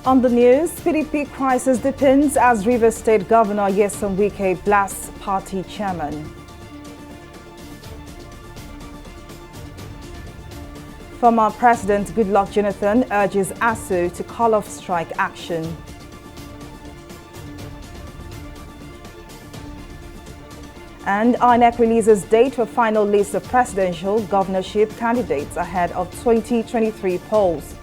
On the news, PDP crisis deepens as Rivers State Governor Nyesom Wike blasts party chairman. Former President Goodluck Jonathan urges ASU to call off strike action. And INEC releases date for final list of presidential governorship candidates ahead of 2023 polls.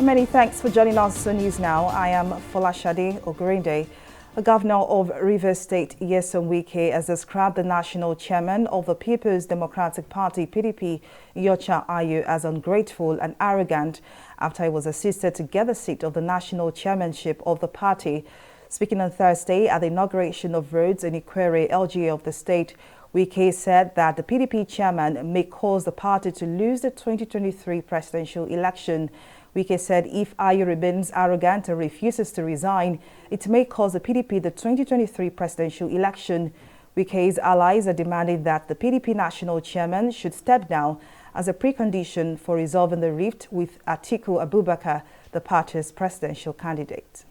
Many thanks for joining us on News Now. I am Folashade Ogurinde. The Governor of Rivers State, Nyesom Wike, has described the national chairman of the People's Democratic Party, PDP, Iyorchia Ayu, as ungrateful and arrogant after he was assisted to get the seat of the national chairmanship of the party. Speaking on Thursday at the inauguration of roads in Ikwere, LGA of the state, Wike said that the PDP chairman may cause the party to lose the 2023 presidential election. Wike said if Ayu remains arrogant and refuses to resign, it may cause the PDP the 2023 presidential election. Wike's allies are demanding that the PDP national chairman should step down as a precondition for resolving the rift with Atiku Abubakar, the party's presidential candidate.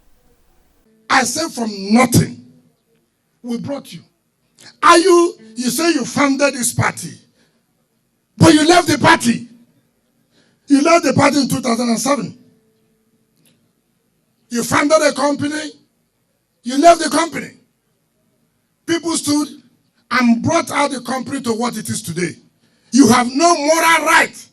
I said from nothing, we brought you. Ayu, you say you founded this party, but you left the party. You left the party in 2007. You founded a company. You left the company. People stood and brought out the company to what it is today. You have no moral right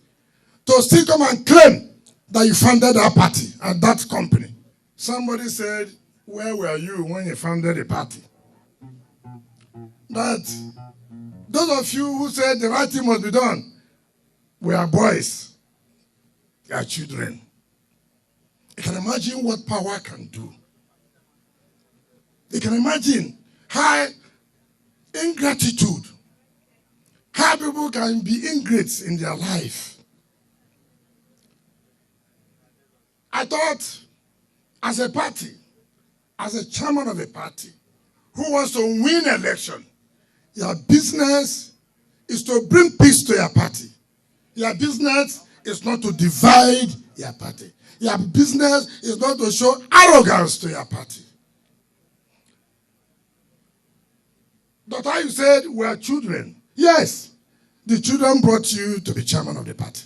to still come and claim that you founded that party and that company. Somebody said, where were you when you founded the party? That those of you who said the right thing must be done, we are boys. They are children. You can imagine what power can do. You can imagine how ingratitude, how people can be ingrates in their life. I thought, as a party, as a chairman of a party who wants to win an election, your business is to bring peace to your party. Your business is not to divide your party. Your business is not to show arrogance to your party. Dr. You said we are children. Yes, the children brought you to be chairman of the party.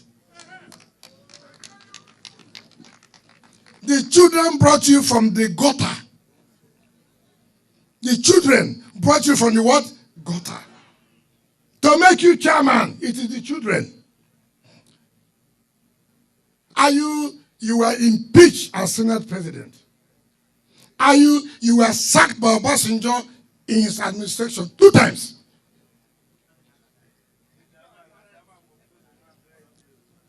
The children brought you from the gutter. The children brought you from the what? Gutter. To make you chairman, it is the children. You were impeached as Senate President. You were sacked by Obasanjo in his administration 2 times.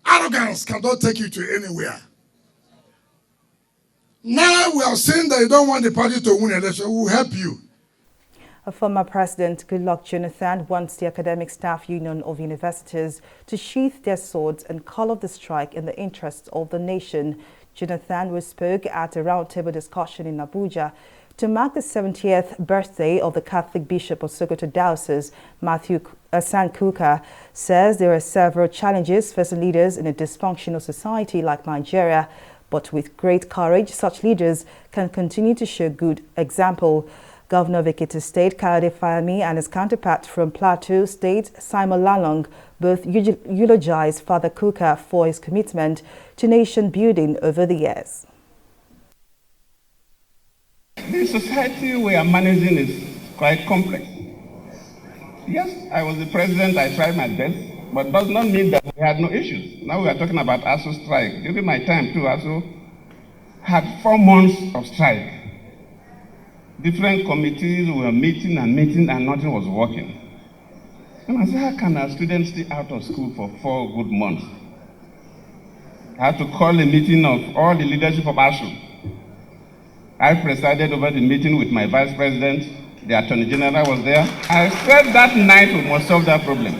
Arrogance cannot take you to anywhere. Now we are saying that you don't want the party to win election. We will help you. A former President Goodluck Jonathan wants the Academic Staff Union of Universities to sheath their swords and call off the strike in the interests of the nation. Jonathan, who spoke at a roundtable discussion in Abuja to mark the 70th birthday of the Catholic Bishop of Sokoto Diocese, Matthew Sankuka, says there are several challenges facing leaders in a dysfunctional society like Nigeria, but with great courage, such leaders can continue to show good example. Governor of Ekiti State, Kayode Fayemi, and his counterpart from Plateau State, Simon Lalong, both eulogized Father Kuka for his commitment to nation building over the years. The society we are managing is quite complex. Yes, I was the president, I tried my best, but does not mean that we had no issues. Now we are talking about ASU strike. During my time too, ASU had 4 months of strike. Different committees were meeting and nothing was working. And I said, how can our students stay out of school for 4 good months? I had to call a meeting of all the leadership of ASU. I presided over the meeting with my vice president. The attorney general was there. I said that night we must solve that problem.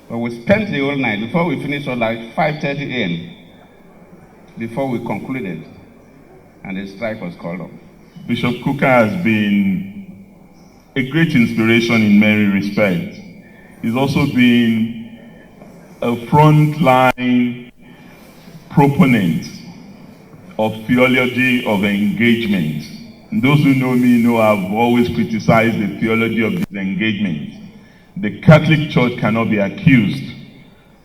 But we spent the whole night. Before we finished, was like 5:30 a.m. before we concluded. And the strike was called off. Bishop Kuka has been a great inspiration in many respects. He's also been a frontline proponent of theology of engagement. And those who know me know I've always criticized the theology of disengagement. The Catholic Church cannot be accused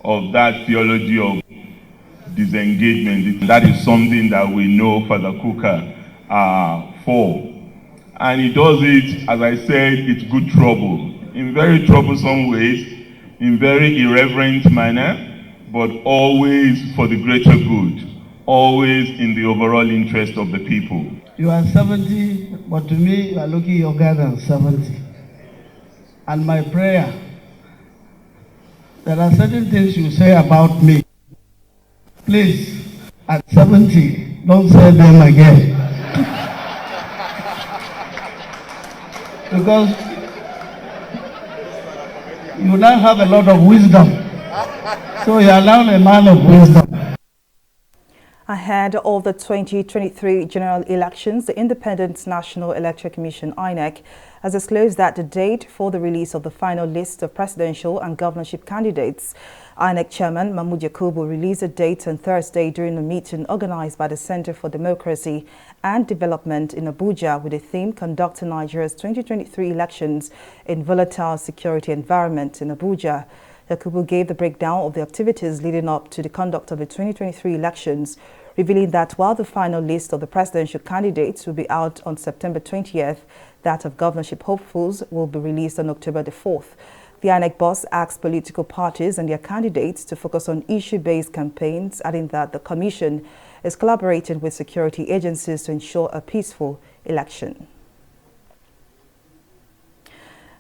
of that theology of disengagement. That is something that we know Father Kuka for. And he does it, as I said, it's good trouble. In very troublesome ways, in very irreverent manner, but always for the greater good. Always in the overall interest of the people. You are 70, but to me, you are looking younger than 70. And my prayer, there are certain things you say about me. Please, at 70, don't say them again. Because you now have a lot of wisdom. So you are now a man of wisdom. Ahead of the 2023 general elections, the Independent National Electoral Commission (INEC) has disclosed that the date for the release of the final list of presidential and governorship candidates. INEC Chairman Mahmood Yakubu released a date on Thursday during a meeting organized by the Center for Democracy and Development in Abuja with the theme Conducting Nigeria's 2023 Elections in Volatile Security Environment in Abuja. Yakubu gave the breakdown of the activities leading up to the conduct of the 2023 elections, revealing that while the final list of the presidential candidates will be out on September 20th, that of governorship hopefuls will be released on October the 4th. The INEC boss asked political parties and their candidates to focus on issue-based campaigns, adding that the commission is collaborating with security agencies to ensure a peaceful election.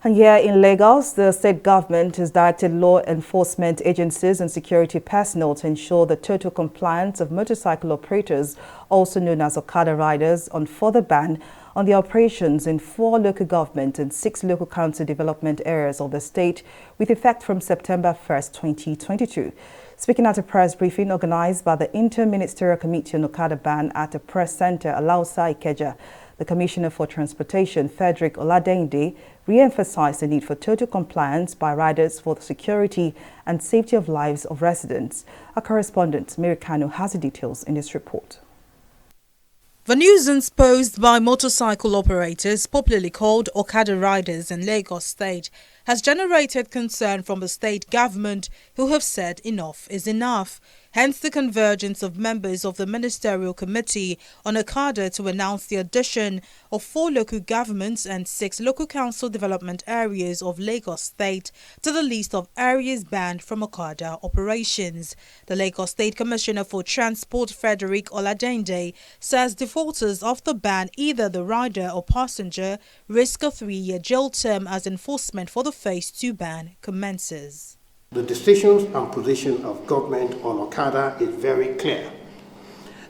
And here in Lagos, the state government has directed law enforcement agencies and security personnel to ensure the total compliance of motorcycle operators, also known as Okada riders, on further ban on their operations in 4 local government and 6 local council development areas of the state with effect from September 1st, 2022. Speaking at a press briefing organized by the Inter-Ministerial Committee on Okada Ban at the Press Center, Alausa Ikeja, the Commissioner for Transportation, Frederick Oladende, re-emphasized the need for total compliance by riders for the security and safety of lives of residents. Our correspondent, Mary Kano, has the details in this report. The nuisance posed by motorcycle operators, popularly called Okada riders in Lagos State, has generated concern from the state government, who have said enough is enough. Hence the convergence of members of the Ministerial Committee on Okada to announce the addition of 4 local governments and 6 local council development areas of Lagos State to the list of areas banned from Okada operations. The Lagos State Commissioner for Transport, Frederick Oladende, says defaulters of the ban, either the rider or passenger, risk a 3-year jail term as enforcement for the Phase 2 ban commences. The decisions and position of government on Okada is very clear,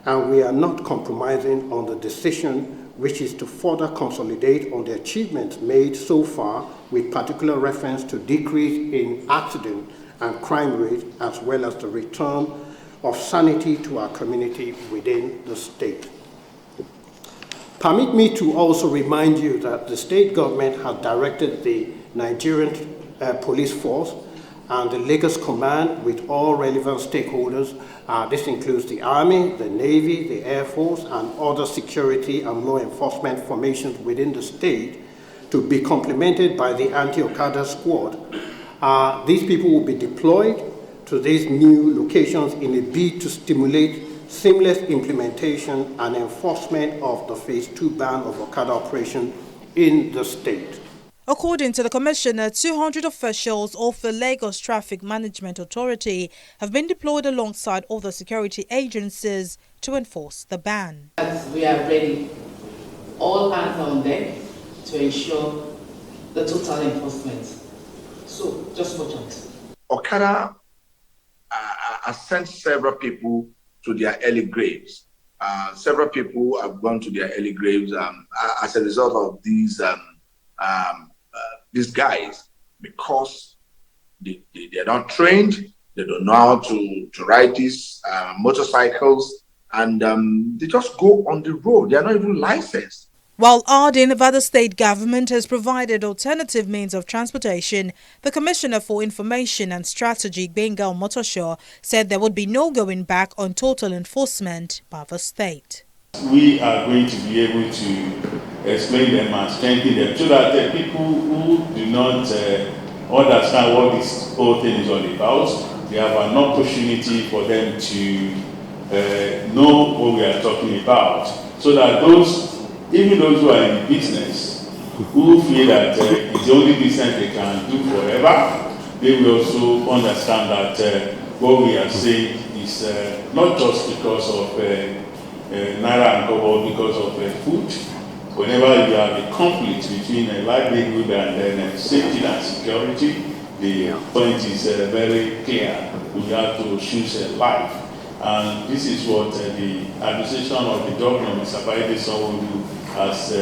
and we are not compromising on the decision, which is to further consolidate on the achievements made so far, with particular reference to decrease in accident and crime rate, as well as the return of sanity to our community within the state. Permit me to also remind you that the state government has directed the Nigerian police force and the Lagos Command with all relevant stakeholders. This includes the Army, the Navy, the Air Force, and other security and law enforcement formations within the state to be complemented by the anti-Okada squad. These people will be deployed to these new locations in a bid to stimulate seamless implementation and enforcement of the Phase 2 ban of Okada operation in the state. According to the Commissioner, 200 officials of the Lagos Traffic Management Authority have been deployed alongside other security agencies to enforce the ban. We are ready, all hands on deck, to ensure the total enforcement. So, just watch out. Okada has sent several people to their early graves. Several people have gone to their early graves as a result of these guys, because they're not trained, they don't know how to ride these motorcycles, and they just go on the road. They are not even licensed. While adding that the state government has provided alternative means of transportation, the Commissioner for Information and Strategy, Benga Omotosho, said there would be no going back on total enforcement by the state. We are going to be able to explain them and strengthen them so that people who do not understand what this whole thing is all about, they have an opportunity for them to know what we are talking about, so that even those who are in business, who feel that it's the only business they can do forever, they will also understand that what we are saying is not just because of naira and kobo, because of food. Whenever you have a conflict between a livelihood and then safety and security, the point is very clear. We have to choose a life. And this is what the administration of the governor, Mr. Baide Sanwo-Olu, has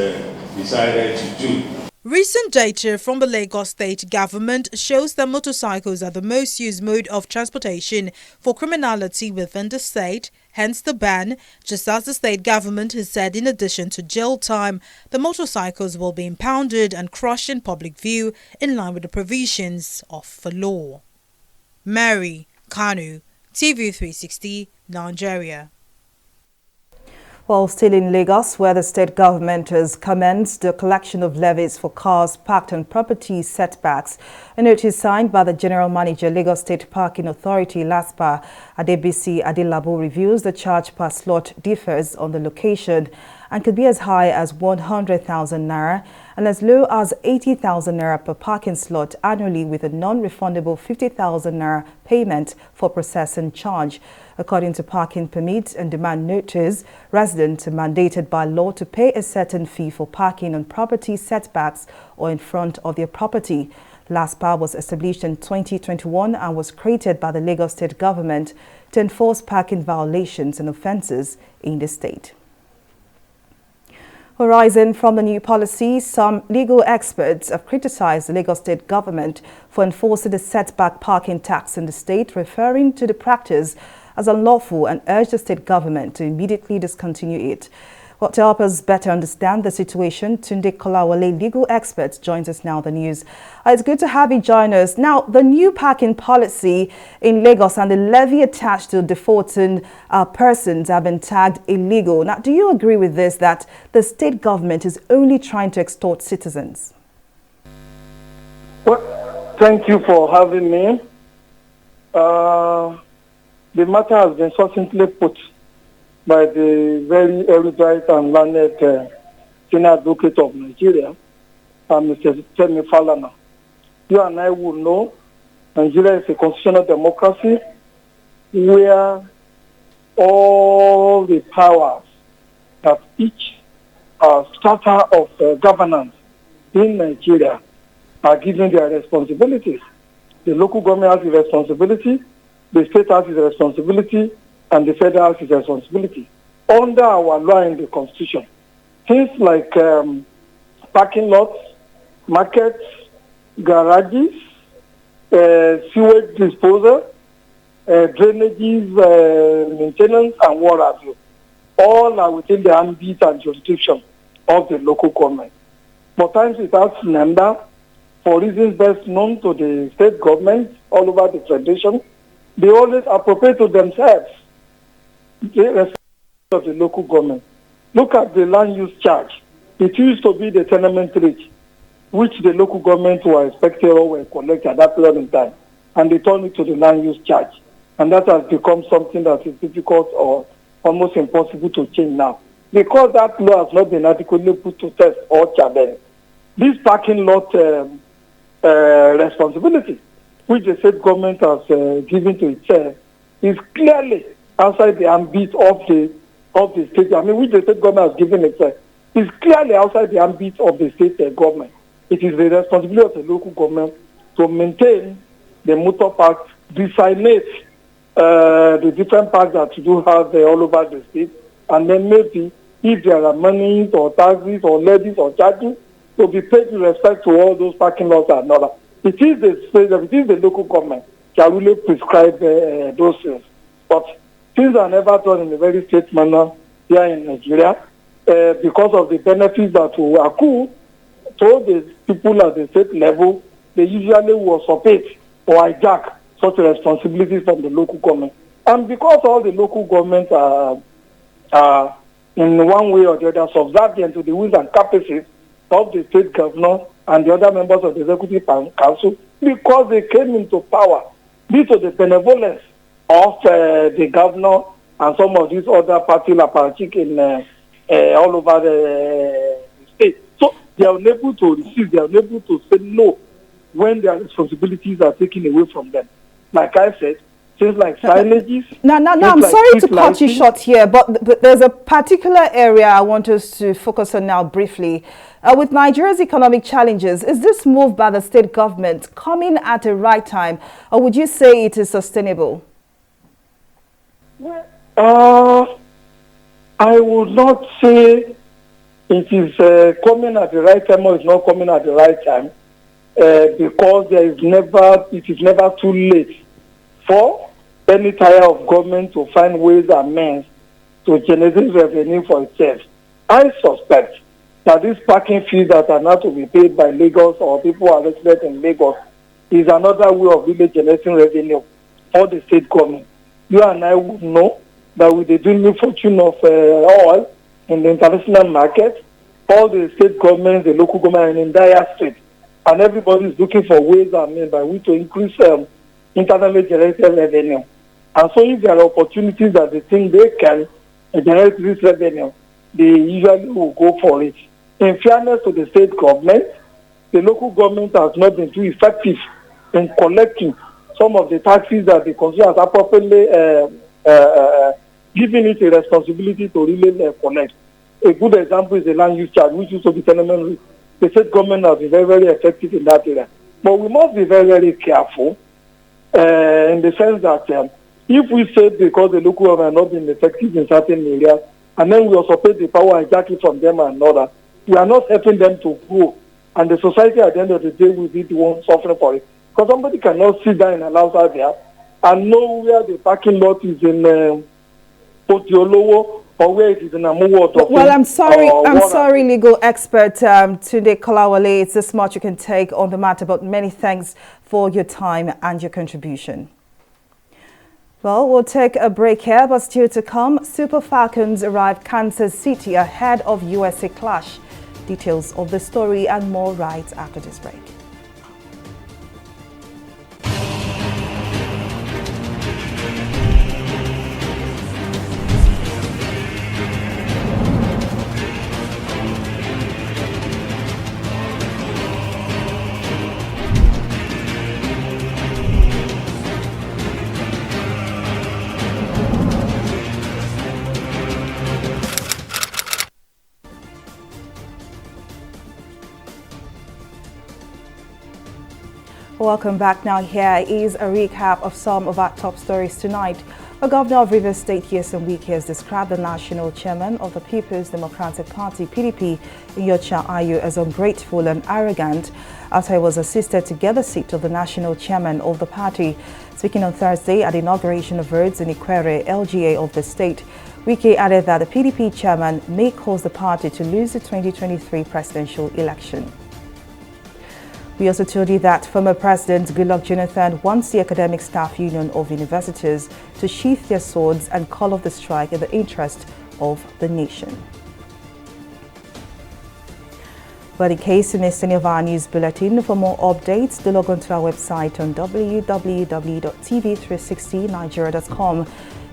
decided to do. Recent data from the Lagos state government shows that motorcycles are the most used mode of transportation for criminality within the state, hence the ban. Just as the state government has said, in addition to jail time, the motorcycles will be impounded and crushed in public view in line with the provisions of the law. Mary Kanu, TV360, Nigeria. While still in Lagos, where the state government has commenced the collection of levies for cars parked on property setbacks, a notice signed by the General Manager, Lagos State Parking Authority, LASPA, Adebisi Adelabu, reveals the charge per slot differs on the location and could be as high as 100,000 naira and as low as 80,000 naira per parking slot annually, with a non-refundable 50,000 naira payment for processing charge. According to parking permit and demand notice, residents are mandated by law to pay a certain fee for parking on property setbacks or in front of their property. LASPA was established in 2021 and was created by the Lagos State government to enforce parking violations and offences in the state. Arising from the new policy, some legal experts have criticized the Lagos State government for enforcing the setback parking tax in the state, referring to the practice as unlawful, and urged the state government to immediately discontinue it. Well, to help us better understand the situation, Tunde Kolawole, legal expert, joins us now on the news. It's good to have you join us. Now, the new parking policy in Lagos and the levy attached to defaulting persons have been tagged illegal. Now, do you agree with this, that the state government is only trying to extort citizens? Well, thank you for having me. The matter has been succinctly put by the very erudite and learned senior advocate of Nigeria, Mr. Femi Falana. You and I will know Nigeria is a constitutional democracy where all the powers that each strata of governance in Nigeria are given their responsibilities. The local government has a responsibility, the state has its responsibility, and the federal has its responsibility. Under our law in the Constitution, things like parking lots, markets, garages, sewage disposal, drainages, maintenance, and what have you, all are within the ambit and jurisdiction of the local government. But times it has number, for reasons best known to the state government all over the federation, they always appropriate to themselves the responsibility of the local government. Look at the land use charge. It used to be the tenement rate, which the local government were expected or were collected at that period in time, and they turned it to the land use charge. And that has become something that is difficult or almost impossible to change now, because that law has not been adequately put to test or challenged. This parking lot responsibility, which the state government has given to itself, is clearly outside the ambit of the state. I mean, which the state government has given itself, is clearly outside the ambit of the state government. It is the responsibility of the local government to maintain the motor parks, designate the different parks that you do have all over the state, and then maybe if there are monies or taxes or levies or charges to be paid with respect to all those parking lots and all that. It is the state, it is the local government that really prescribe those things. But things are never done in a very straight manner here in Nigeria. because of the benefits that will accrue to the people at the state level, they usually will usurpate or hijack such responsibilities from the local government. And because all the local governments are in one way or the other subservient to the wills and caprices of the state governor and the other members of the executive council, because they came into power due to the benevolence of the governor and some of these other party apparatchiks in all over the state. So they are unable to receive, they are unable to say no when their responsibilities are taken away from them. Like I said, things like signages. No, I'm sorry to cut you short here, but there's a particular area I want us to focus on now briefly. With Nigeria's economic challenges, is this move by the state government coming at the right time, or would you say it is sustainable? I would not say it is coming at the right time or it's not coming at the right time, because it is never too late for any tier of government to find ways and means to generate revenue for itself. I suspect that these parking fees that are not to be paid by Lagos or people who are resident in Lagos is another way of really generating revenue for the state government. You and I would know that with the dwindling fortune of oil in the international market, all the state governments, the local government are in dire straits, and everybody is looking for ways and means by which to increase internally generated revenue. And so if there are opportunities that they think they can generate this revenue, they usually will go for it. In fairness to the state government, the local government has not been too effective in collecting some of the taxes that they consider as appropriately giving it a responsibility to really collect. A good example is the land use charge, which used to be tenement. The state government has been very, very effective in that area. But we must be very, very careful in the sense that if we say because the local government has not been effective in certain areas, and then we also pay the power exactly from them and another, we are not helping them to grow. And the society at the end of the day will be the one suffering for it. Because somebody cannot sit down in a house out there and know where the parking lot is in Potiolowo or where it is in Amuwo. Well, I'm sorry, legal expert Tunde Kolawole. It's this much you can take on the matter, but many thanks for your time and your contribution. Well, we'll take a break here, but still to come, Super Falcons arrive Kansas City ahead of USA clash. Details of the story and more right after this break. Welcome back. Now here is a recap of some of our top stories tonight. The governor of Rivers State, Nyesom Wike, has described the national chairman of the People's Democratic Party, PDP, Nyocha Ayu, as ungrateful and arrogant after he was assisted to get the seat of the national chairman of the party. Speaking on Thursday at the inauguration of roads in Ikwere, LGA of the state, Wike added that the PDP chairman may cause the party to lose the 2023 presidential election. We also told you that former President Goodluck Jonathan wants the Academic Staff Union of universities to sheath their swords and call off the strike in the interest of the nation. But in case you missed any of our news bulletin, for more updates, do log on to our website on www.tv360nigeria.com.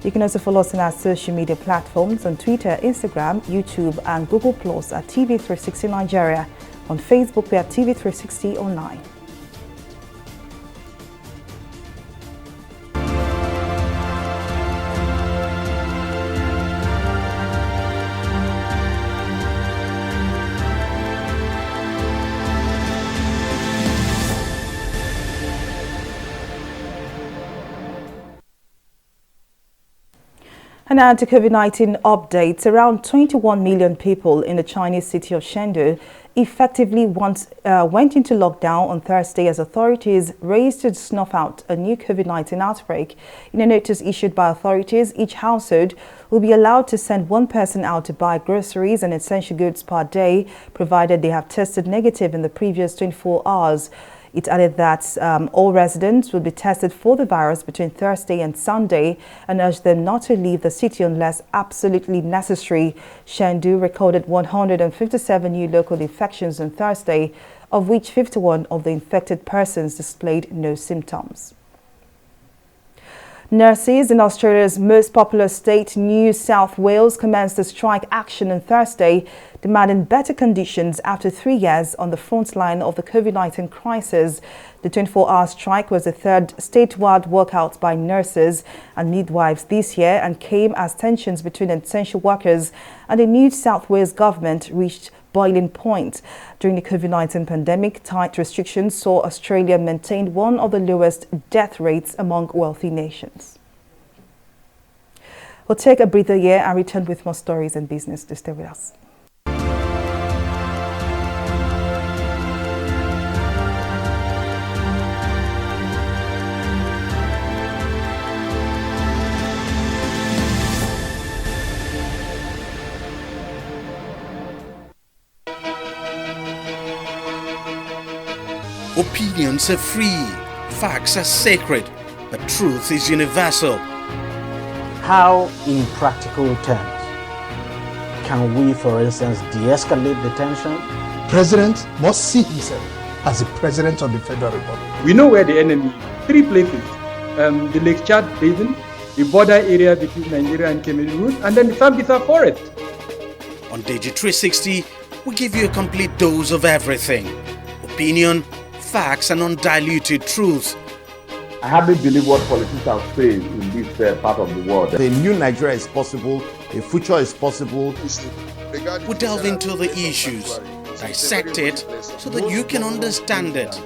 You can also follow us on our social media platforms on Twitter, Instagram, YouTube and Google Plus at TV360 Nigeria. On Facebook, we are TV360 Online. And And now to COVID-19 updates. Around 21 million people in the Chinese city of Chengdu effectively went into lockdown on Thursday as authorities raced to snuff out a new COVID-19 outbreak. In a notice issued by authorities, each household will be allowed to send one person out to buy groceries and essential goods per day, provided they have tested negative in the previous 24 hours. It added that all residents will be tested for the virus between Thursday and Sunday and urged them not to leave the city unless absolutely necessary. Chengdu recorded 157 new local infections on Thursday, of which 51 of the infected persons displayed no symptoms. Nurses in Australia's most populous state, New South Wales, commenced a strike action on Thursday, demanding better conditions after 3 years on the front line of the COVID-19 crisis. The 24-hour strike was the third statewide walkout by nurses and midwives this year and came as tensions between essential workers and the New South Wales government reached boiling point. During the COVID-19 pandemic, tight restrictions saw Australia maintain one of the lowest death rates among wealthy nations. We'll take a breather here and return with more stories and business. To stay with us. Opinions are free, facts are sacred, but truth is universal. How, in practical terms, can we, for instance, de-escalate the tension? President must see himself as the President of the Federal Republic. We know where the enemy is. 3 places. The Lake Chad Basin, the border area between Nigeria and Cameroon, and then the Sambisa Forest. On TV360, we give you a complete dose of everything. Opinion, facts and undiluted truth. I hardly believe what politicians say in this part of the world. A new Nigeria is possible, a future is possible. We delve into the issues, dissect it so that you can understand it,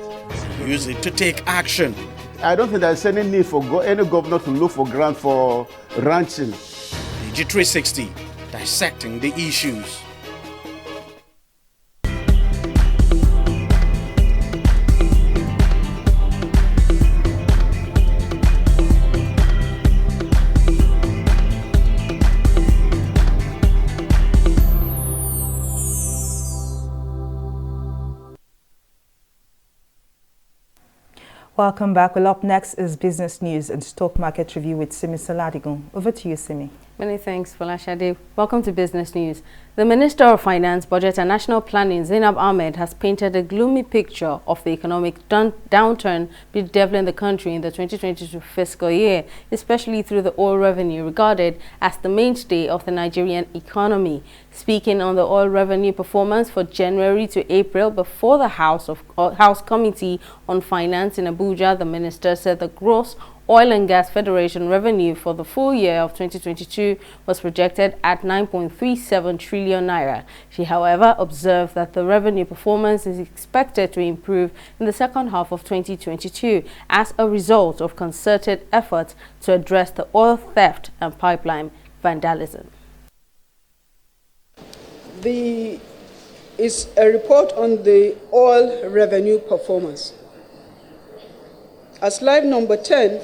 use it to take action. I don't think there's any need for any governor to look for grant for ranching. TV360, dissecting the issues. Welcome back. Well, up next is business news and stock market review with Simi Saladigun. Over to you, Simi. Many thanks, Folashade. Welcome to Business News. The Minister of Finance, Budget and National Planning, Zainab Ahmed, has painted a gloomy picture of the economic downturn bedeviling the country in the 2022 fiscal year, especially through the oil revenue regarded as the mainstay of the Nigerian economy. Speaking on the oil revenue performance for January to April before the House Committee on Finance in Abuja, the minister said the gross Oil and Gas Federation revenue for the full year of 2022 was projected at 9.37 trillion naira. She, however, observed that the revenue performance is expected to improve in the second half of 2022 as a result of concerted efforts to address the oil theft and pipeline vandalism. Is a report on the oil revenue performance. As slide number 10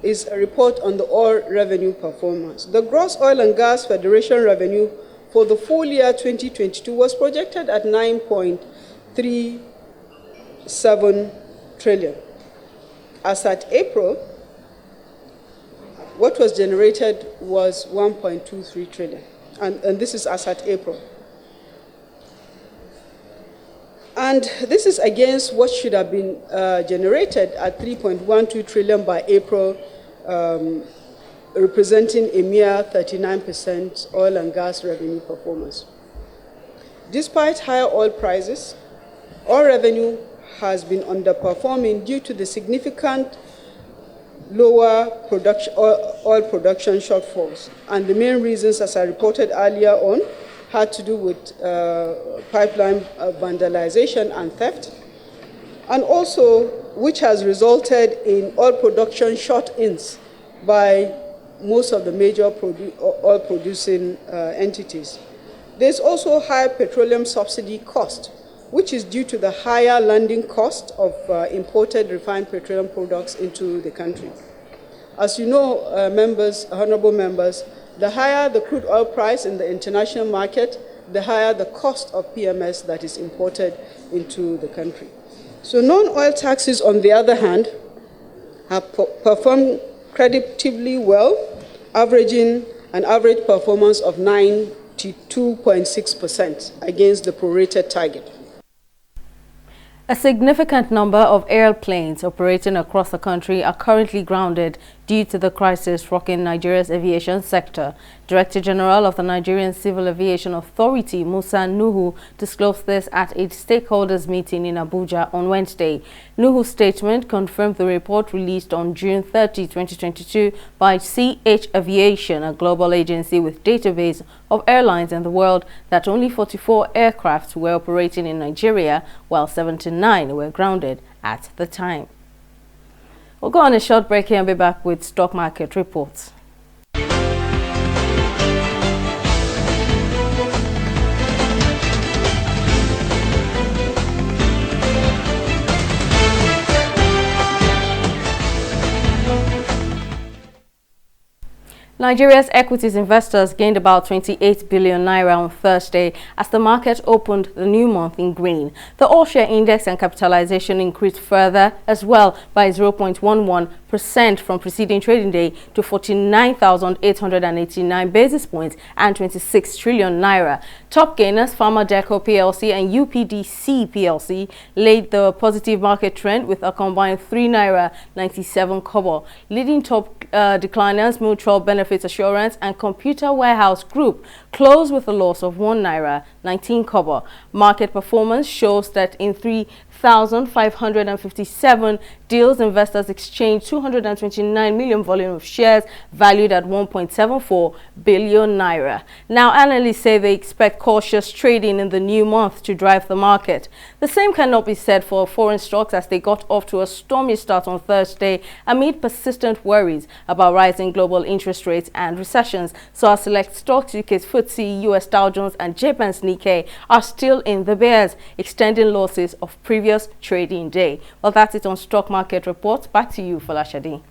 is a report on the oil revenue performance. The gross Oil and Gas Federation revenue for the full year 2022 was projected at 9.37 trillion. As at April, what was generated was 1.23 trillion. And this is as at April. And this is against what should have been generated at 3.12 trillion by April, representing a mere 39% oil and gas revenue performance. Despite higher oil prices, oil revenue has been underperforming due to the significant lower oil production shortfalls. And the main reasons, as I reported earlier on, had to do with pipeline vandalization and theft, and also which has resulted in oil production shut-ins by most of the major oil-producing entities. There's also higher petroleum subsidy cost, which is due to the higher landing cost of imported refined petroleum products into the country. As you know, honorable members, the higher the crude oil price in the international market, the higher the cost of PMS that is imported into the country. So non-oil taxes, on the other hand, have performed creditably well, averaging an average performance of 92.6% against the prorated target. A significant number of airplanes operating across the country are currently grounded due to the crisis rocking Nigeria's aviation sector. Director General of the Nigerian Civil Aviation Authority, Musa Nuhu, disclosed this at a stakeholders meeting in Abuja on Wednesday. Nuhu's statement confirmed the report released on June 30, 2022 by CH Aviation, a global agency with database of airlines in the world, that only 44 aircraft were operating in Nigeria, while 79 were grounded at the time. We'll go on a short break here and be back with stock market reports. Nigeria's equities investors gained about 28 billion naira on Thursday as the market opened the new month in green. The all-share index and capitalization increased further as well by 0.11% from preceding trading day to 49,889 basis points and 26 trillion naira. Top gainers, Pharma Deco PLC and UPDC PLC, laid the positive market trend with a combined 3 naira 97 kobo. Leading top decliners, Mutual Benefits Assurance and Computer Warehouse Group, closed with a loss of 1 naira 19 kobo. Market performance shows that in 3,557 deals, investors exchanged 229 million volume of shares valued at 1.74 billion naira. Now, analysts say they expect cautious trading in the new month to drive the market. The same cannot be said for foreign stocks as they got off to a stormy start on Thursday amid persistent worries about rising global interest rates and recessions. So our select stocks, UK's FTSE, US Dow Jones and Japan's Nikkei, are still in the bears, extending losses of previous trading day. Well, that's it on stock market reports. Back to you, Folashade.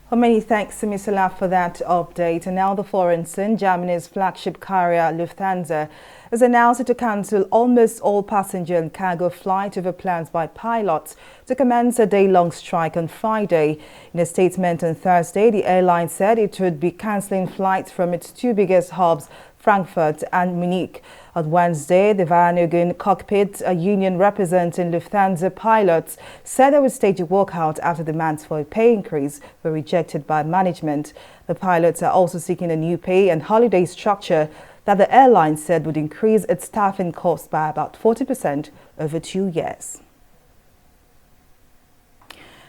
Well, many thanks to Ms. Ola for that update. And now the foreign scene. Germany's flagship carrier Lufthansa has announced to cancel almost all passenger and cargo flights over plans by pilots to commence a day-long strike on Friday. In a statement on Thursday, the airline said it would be cancelling flights from its two biggest hubs, Frankfurt and Munich. On Wednesday, the Vereinigung Cockpit, a union representing Lufthansa pilots, said they would stage a walkout after demands for a pay increase were rejected by management. The pilots are also seeking a new pay and holiday structure that the airline said would increase its staffing costs by about 40% over 2 years.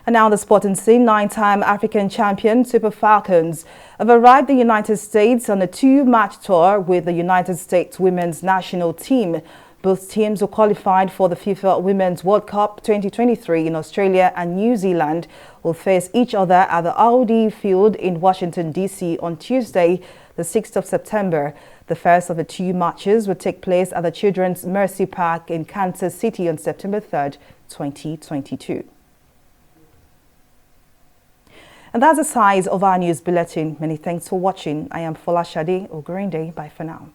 And now the sporting scene. 9-time African champion Super Falcons have arrived in the United States on a 2-match tour with the United States women's national team. Both teams were qualified for the FIFA Women's World Cup 2023 in Australia, and New Zealand will face each other at the Audi Field in Washington, D.C. on Tuesday, the 6th of September. The first of the 2 matches will take place at the Children's Mercy Park in Kansas City on September 3rd, 2022. And that's the size of our news bulletin. Many thanks for watching. I am Folashade Ogurinde. Bye for now.